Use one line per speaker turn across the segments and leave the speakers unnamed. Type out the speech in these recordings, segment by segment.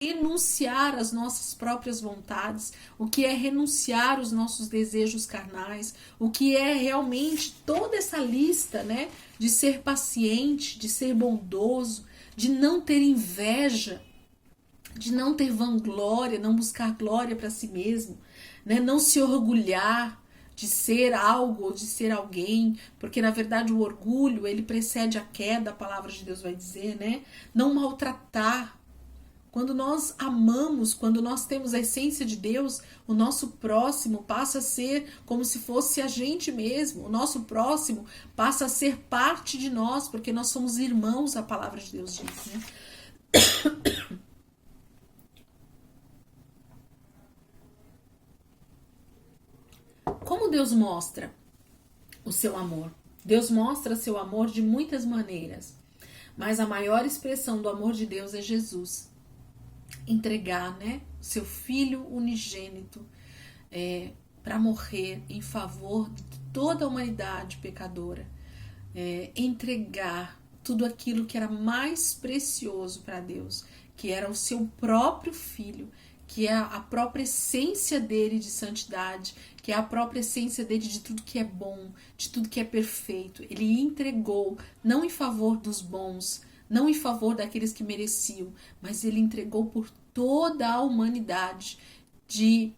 renunciar às nossas próprias vontades, o que é renunciar aos nossos desejos carnais, o que é realmente toda essa lista, né, de ser paciente, de ser bondoso, de não ter inveja, de não ter vanglória, não buscar glória para si mesmo, né, não se orgulhar de ser algo ou de ser alguém, porque na verdade o orgulho, ele precede a queda, a palavra de Deus vai dizer, né? Não maltratar. Quando nós amamos, quando nós temos a essência de Deus, o nosso próximo passa a ser como se fosse a gente mesmo. O nosso próximo passa a ser parte de nós, porque nós somos irmãos, a palavra de Deus diz, né? Como Deus mostra o seu amor? Deus mostra seu amor de muitas maneiras, mas a maior expressão do amor de Deus é Jesus. Entregar, né, seu filho unigênito para morrer em favor de toda a humanidade pecadora, entregar tudo aquilo que era mais precioso para Deus, que era o seu próprio filho, que é a própria essência dele de santidade, que é a própria essência dele de tudo que é bom, de tudo que é perfeito. Ele entregou, não em favor dos bons, não em favor daqueles que mereciam, mas ele entregou por toda a humanidade de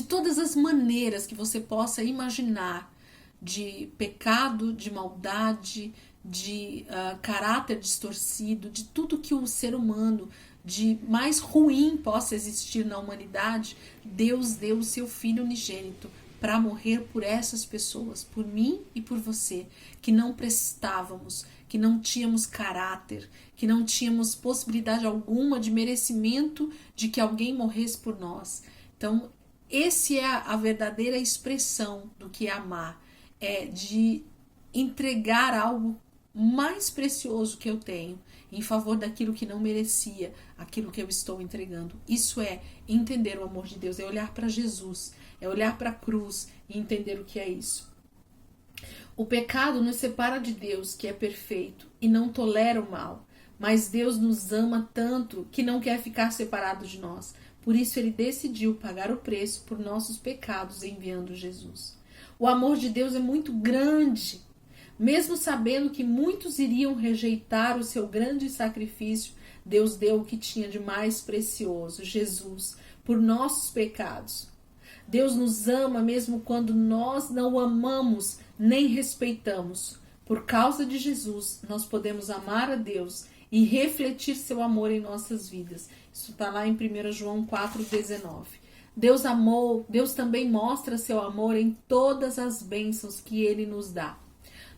todas as maneiras que você possa imaginar, de pecado, de maldade, de caráter distorcido, de tudo que o ser humano de mais ruim possa existir na humanidade. Deus deu o seu Filho unigênito para morrer por essas pessoas, por mim e por você, que não prestávamos, que não tínhamos caráter, que não tínhamos possibilidade alguma de merecimento de que alguém morresse por nós. Então, esse é a verdadeira expressão do que é amar, é de entregar algo mais precioso que eu tenho em favor daquilo que não merecia, aquilo que eu estou entregando. Isso é entender o amor de Deus, é olhar para Jesus, é olhar para a cruz e entender o que é isso. O pecado nos separa de Deus, que é perfeito, e não tolera o mal, mas Deus nos ama tanto que não quer ficar separado de nós. Por isso ele decidiu pagar o preço por nossos pecados enviando Jesus. O amor de Deus é muito grande. Mesmo sabendo que muitos iriam rejeitar o seu grande sacrifício, Deus deu o que tinha de mais precioso, Jesus, por nossos pecados. Deus nos ama mesmo quando nós não o amamos nem respeitamos. Por causa de Jesus, nós podemos amar a Deus e refletir seu amor em nossas vidas. Isso está lá em 1 João 4,19. Deus amou, Deus também mostra seu amor em todas as bênçãos que Ele nos dá.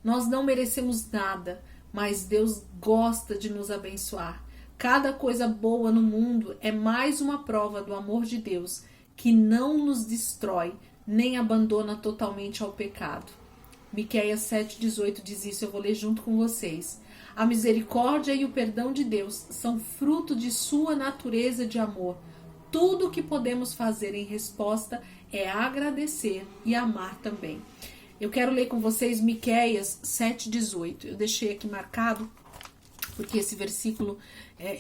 Nós não merecemos nada, mas Deus gosta de nos abençoar. Cada coisa boa no mundo é mais uma prova do amor de Deus, que não nos destrói, nem abandona totalmente ao pecado. Miqueias 7,18 diz isso, eu vou ler junto com vocês. A misericórdia e o perdão de Deus são fruto de sua natureza de amor. Tudo o que podemos fazer em resposta é agradecer e amar também. Eu quero ler com vocês Miqueias 7,18. Eu deixei aqui marcado, porque esse versículo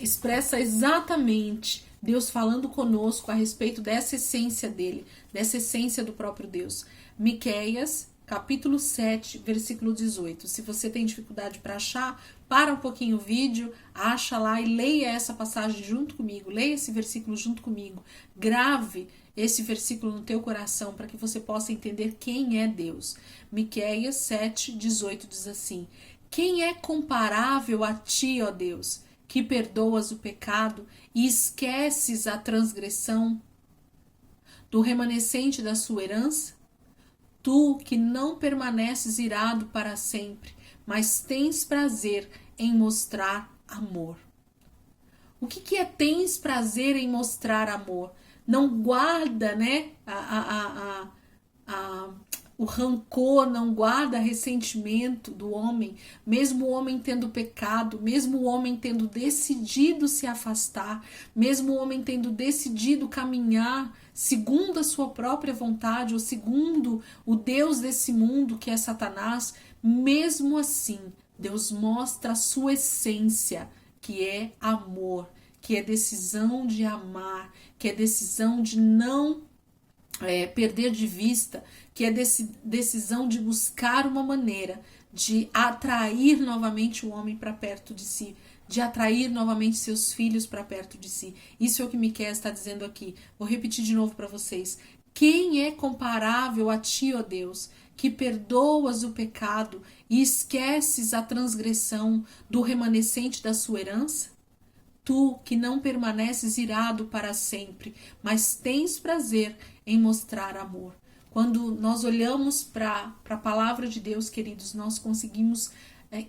expressa exatamente Deus falando conosco a respeito dessa essência dele, dessa essência do próprio Deus. Miqueias, capítulo 7, versículo 18. Se você tem dificuldade para achar, para um pouquinho o vídeo, acha lá e leia essa passagem junto comigo, leia esse versículo junto comigo, grave esse versículo no teu coração para que você possa entender quem é Deus. Miqueias 7,18 diz assim: quem é comparável a ti, ó Deus, que perdoas o pecado e esqueces a transgressão do remanescente da sua herança? Tu que não permaneces irado para sempre, mas tens prazer em mostrar amor. O que é tens prazer em mostrar amor? Não guarda, né, o rancor, não guarda ressentimento do homem, mesmo o homem tendo pecado, mesmo o homem tendo decidido se afastar, mesmo o homem tendo decidido caminhar segundo a sua própria vontade ou segundo o Deus desse mundo que é Satanás, mesmo assim, Deus mostra a sua essência, que é amor, que é decisão de amar, que é decisão de não perder de vista, que é decisão de buscar uma maneira de atrair novamente o homem para perto de si, de atrair novamente seus filhos para perto de si. Isso é o que Miqueias está dizendo aqui. Vou repetir de novo para vocês. Quem é comparável a ti, ó Deus, que perdoas o pecado e esqueces a transgressão do remanescente da sua herança? Tu que não permaneces irado para sempre, mas tens prazer em mostrar amor. Quando nós olhamos para a palavra de Deus, queridos, nós conseguimos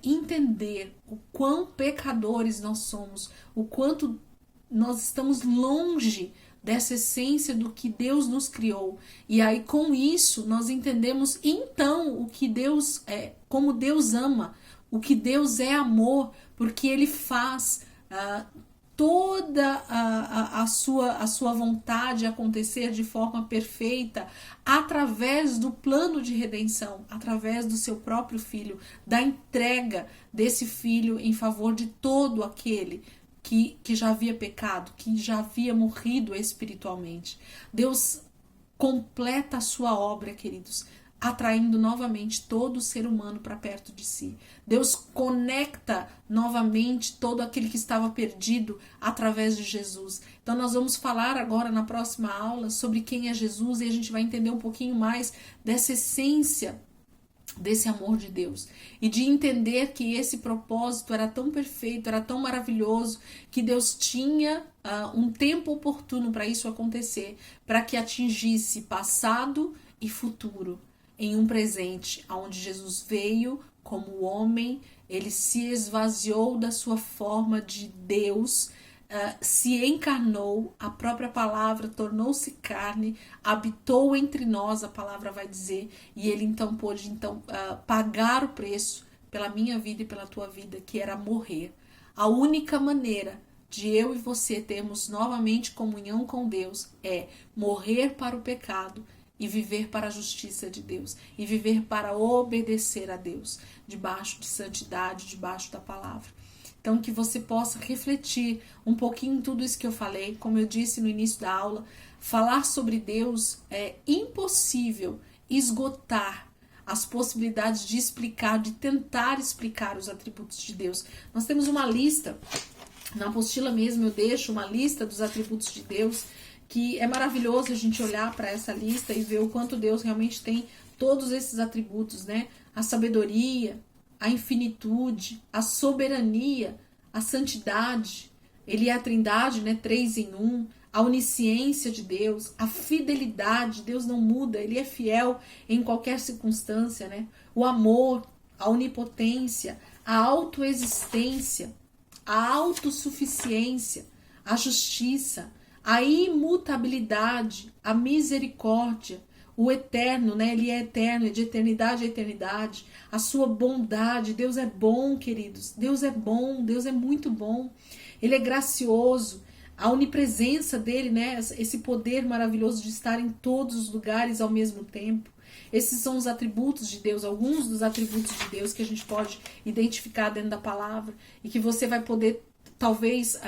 entender o quão pecadores nós somos, o quanto nós estamos longe dessa essência do que Deus nos criou. E aí com isso nós entendemos então o que Deus é, como Deus ama, o que Deus é amor, porque Ele faz toda a sua vontade acontecer de forma perfeita através do plano de redenção, através do seu próprio filho, da entrega desse filho em favor de todo aquele que já havia pecado, que já havia morrido espiritualmente. Deus completa a sua obra, queridos, atraindo novamente todo o ser humano para perto de si. Deus conecta novamente todo aquele que estava perdido através de Jesus. Então nós vamos falar agora na próxima aula sobre quem é Jesus e a gente vai entender um pouquinho mais dessa essência desse amor de Deus e de entender que esse propósito era tão perfeito, era tão maravilhoso, que Deus tinha um tempo oportuno para isso acontecer, para que atingisse passado e futuro em um presente, onde Jesus veio como homem, ele se esvaziou da sua forma de Deus, se encarnou, a própria palavra tornou-se carne, habitou entre nós, a palavra vai dizer, e ele então pôde pagar o preço pela minha vida e pela tua vida, que era morrer. A única maneira de eu e você termos novamente comunhão com Deus é morrer para o pecado e viver para a justiça de Deus, e viver para obedecer a Deus, debaixo de santidade, debaixo da palavra. Então, que você possa refletir um pouquinho em tudo isso que eu falei. Como eu disse no início da aula, falar sobre Deus é impossível esgotar as possibilidades de explicar, de tentar explicar os atributos de Deus. Nós temos uma lista, na apostila mesmo eu deixo uma lista dos atributos de Deus, que é maravilhoso a gente olhar para essa lista e ver o quanto Deus realmente tem todos esses atributos, né? A sabedoria, a infinitude, a soberania, a santidade, ele é a trindade, né? 3 em 1, a onisciência de Deus, a fidelidade, Deus não muda, ele é fiel em qualquer circunstância, né? O amor, a onipotência, a autoexistência, a autossuficiência, a justiça, a imutabilidade, a misericórdia, o eterno, né? Ele é eterno, de eternidade a eternidade, a sua bondade. Deus é bom, queridos, Deus é bom, Deus é muito bom, ele é gracioso, a onipresença dele, né? Esse poder maravilhoso de estar em todos os lugares ao mesmo tempo. Esses são os atributos de Deus, alguns dos atributos de Deus que a gente pode identificar dentro da palavra e que você vai poder, talvez,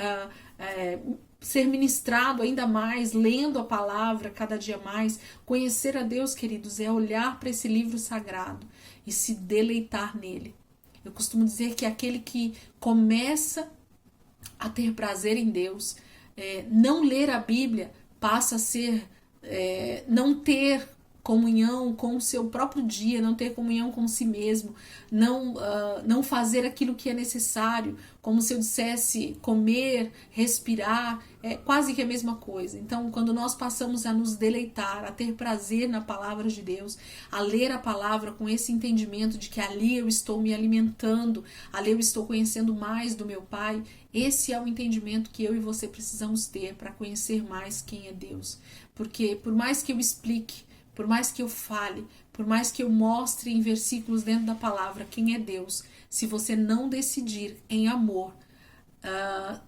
ser ministrado ainda mais, lendo a palavra cada dia mais. Conhecer a Deus, queridos, é olhar para esse livro sagrado e se deleitar nele. Eu costumo dizer que aquele que começa a ter prazer em Deus, não ler a Bíblia passa a ser não ter comunhão com o seu próprio dia, não ter comunhão com si mesmo, não fazer aquilo que é necessário, como se eu dissesse comer, respirar, é quase que a mesma coisa. Então, quando nós passamos a nos deleitar, a ter prazer na palavra de Deus, a ler a palavra com esse entendimento de que ali eu estou me alimentando, ali eu estou conhecendo mais do meu Pai, esse é o entendimento que eu e você precisamos ter para conhecer mais quem é Deus. Porque por mais que eu explique, por mais que eu fale, por mais que eu mostre em versículos dentro da palavra quem é Deus, se você não decidir em amor,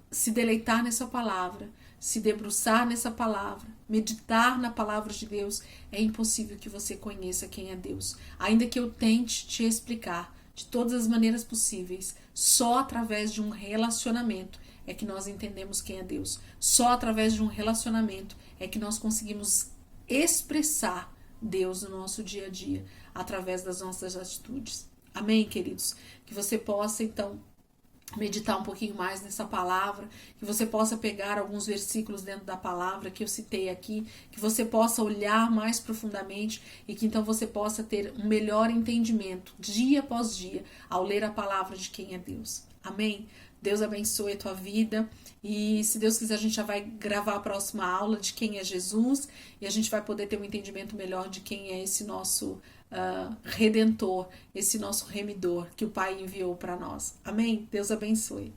se deleitar nessa palavra, se debruçar nessa palavra, meditar na palavra de Deus, é impossível que você conheça quem é Deus. Ainda que eu tente te explicar de todas as maneiras possíveis, Só através de um relacionamento é que nós entendemos quem é Deus. Só através de um relacionamento é que nós conseguimos expressar Deus no nosso dia a dia, através das nossas atitudes. Amém, queridos? Que você possa, então, meditar um pouquinho mais nessa palavra, que você possa pegar alguns versículos dentro da palavra que eu citei aqui, que você possa olhar mais profundamente e que então você possa ter um melhor entendimento dia após dia ao ler a palavra de quem é Deus. Amém? Deus abençoe a tua vida e se Deus quiser a gente já vai gravar a próxima aula de quem é Jesus e a gente vai poder ter um entendimento melhor de quem é esse nosso Redentor, esse nosso remidor que o Pai enviou para nós. Amém? Deus abençoe.